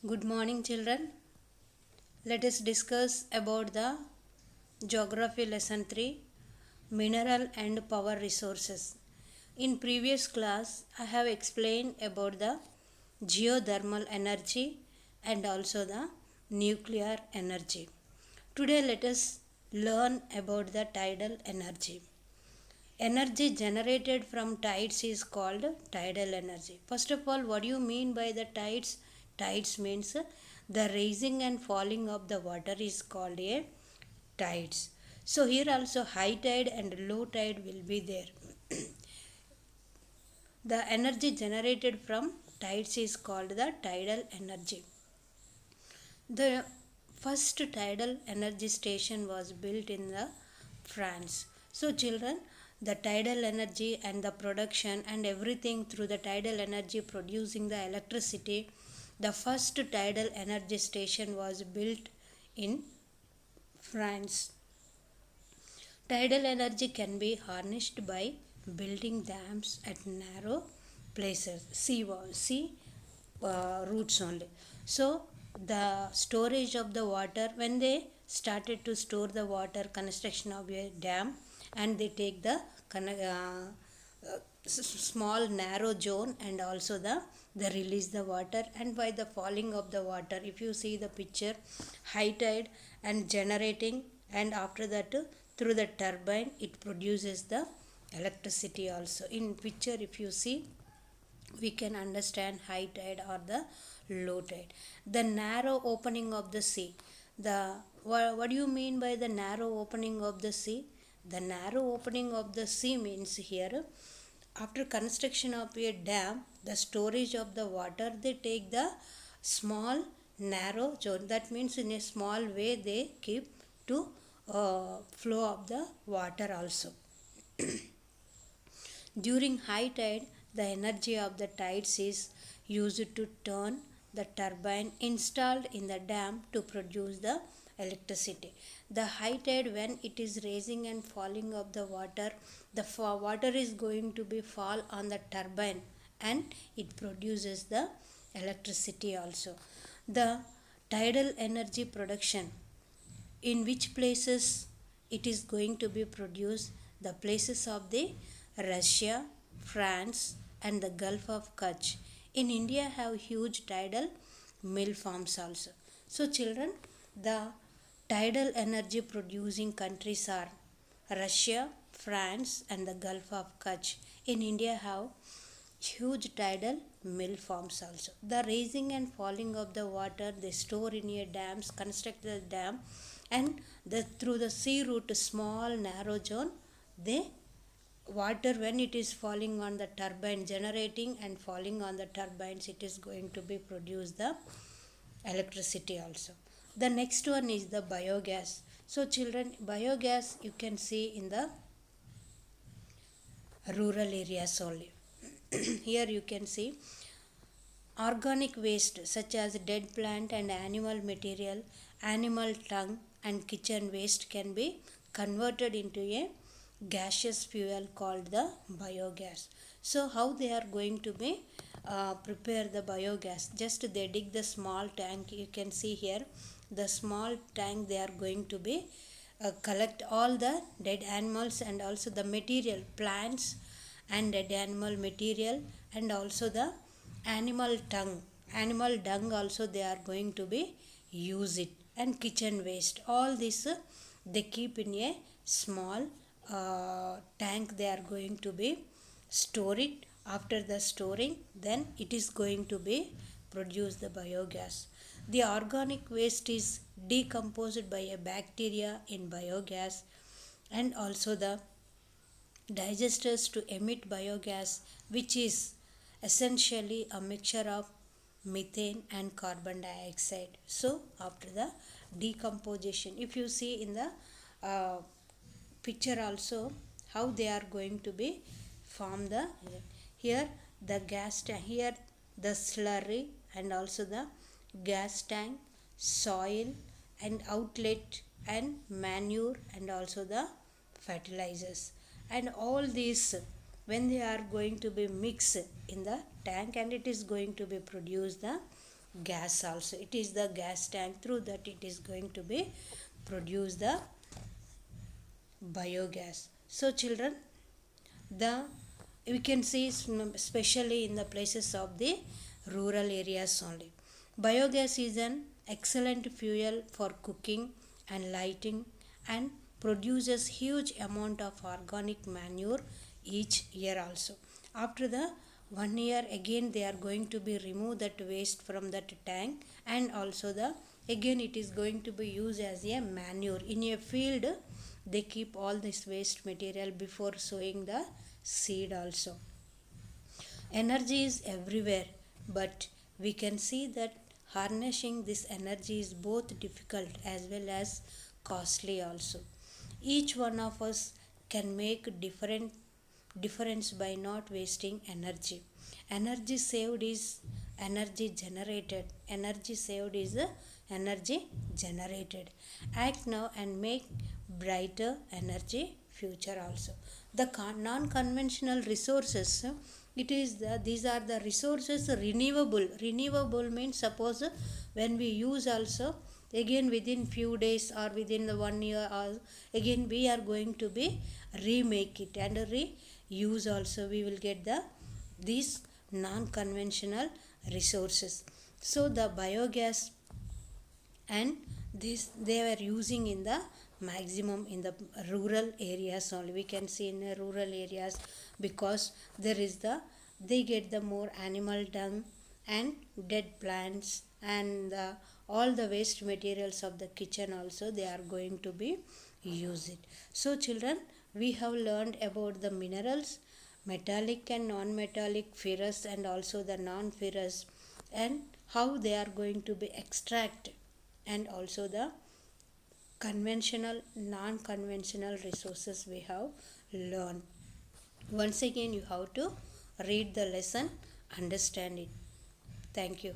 Good morning, children. Let us discuss about the Geography Lesson 3, Mineral and Power Resources. In previous class, I have explained about the geothermal energy and also the nuclear energy. Today, let us learn about the tidal energy. Energy generated from tides is called tidal energy. First of all, what do you mean by the tides? Tides means the rising and falling of the water is called a tides. So here also high tide and low tide will be there. The energy generated from tides is called the tidal energy. The first tidal energy station was built in the France. So children, the tidal energy and the production and everything through the tidal energy producing the electricity, the first tidal energy station was built in France. Tidal energy can be harnessed by building dams at narrow places, sea roots only. So the storage of the water, when they started to store the water, construction of a dam, and they take the small narrow zone and also they release the water, and by the falling of the water, if you see the picture, high tide and generating, and after that through the turbine it produces the electricity also. In picture if you see, we can understand high tide or the low tide. The narrow opening of the sea, the what do you mean by the narrow opening of the sea? The narrow opening of the sea means here, after construction of a dam, the storage of the water, they take the small narrow zone. That means in a small way they keep to flow of the water also. During high tide, the energy of the tides is used to turn the turbine installed in the dam to produce the electricity. The high tide, when it is raising and falling of the water, the water is going to be fall on the turbine and it produces the electricity also. The tidal energy production, in which places it is going to be produced? The places of the Russia, France and the Gulf of Kutch. In India have huge tidal mill farms also. So children, the tidal energy producing countries are Russia, France and the Gulf of Kutch. In India have huge tidal mill farms also. The rising and falling of the water they store in a dams, construct the dam, and through the sea route small narrow zone, they water when it is falling on the turbine generating and falling on the turbines, it is going to be produce the electricity also. The next one is the biogas. So children, biogas you can see in the rural areas only. Here you can see organic waste such as dead plant and animal material, animal tongue and kitchen waste can be converted into a gaseous fuel called the biogas. So how they are going to be prepare the biogas? Just they dig the small tank, you can see here the small tank, they are going to be collect all the dead animals and also the material plants and dead animal material and also the animal dung also they are going to be use it, and kitchen waste, all this they keep in a small tank, they are going to be store it. After the storing, then it is going to be produce the biogas. The organic waste is decomposed by a bacteria in biogas, and also the digesters to emit biogas, which is essentially a mixture of methane and carbon dioxide. So after the decomposition, if you see in the picture also how they are going to be form the here the gas tank, here the slurry and also the gas tank, soil and outlet and manure and also the fertilizers, and all these when they are going to be mixed in the tank and it is going to be produce the gas also. It is the gas tank, through that it is going to be produce the biogas. So children, the we can see especially in the places of the rural areas only. Biogas is an excellent fuel for cooking and lighting and produces huge amount of organic manure each year also. After the 1 year again they are going to be remove that waste from that tank, and also the again it is going to be used as a manure in a field. They keep all this waste material before sowing the seed also. Energy is everywhere, but we can see that harnessing this energy is both difficult as well as costly also. Each one of us can make different difference by not wasting energy. Energy saved is energy generated. Energy saved is energy generated. Act now and make brighter energy future also. The non-conventional resources, it is these are the resources renewable. Renewable means suppose when we use also again within few days or within the 1 year, or again we are going to be remake it and reuse also, we will get the these non-conventional resources. So the biogas and this they were using in the maximum in the rural areas only. We can see in the rural areas because there is the they get the more animal dung and dead plants and all the waste materials of the kitchen also they are going to be use it. So children, we have learned about the minerals, metallic and non-metallic, ferrous and also the non-ferrous, and how they are going to be extracted, and also the conventional non-conventional resources we have learned. Once again you have to read the lesson, understand it. Thank you.